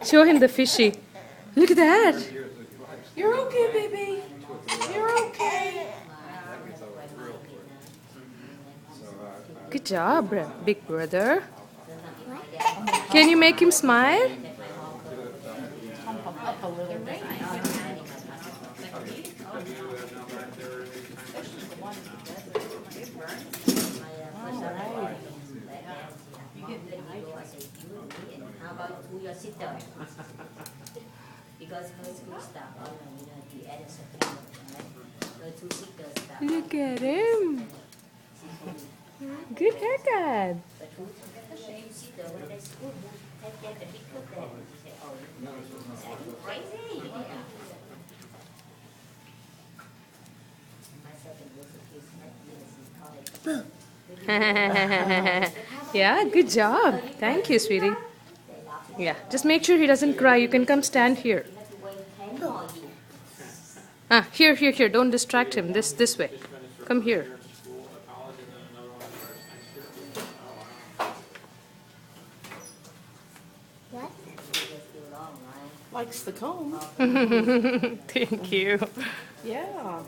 Show him the fishy. Look at that. You're okay, baby. You're okay. Good job, big brother. Can you make him smile? Pump him up a little bit. Alright. How about to your sister? Because her school start on the end of September, right? Her two sisters start. Look at him. Good haircut. But two sister when they school take them a big look there. She say, oh, are you crazy? Yeah. My second was a kiss at college. Yeah, good job. Thank you, sweetie. Yeah, just make sure he doesn't cry. You can come stand here. Ah, here, here, here. Don't distract him. This way. Come here. Likes the comb. Thank you. Yeah.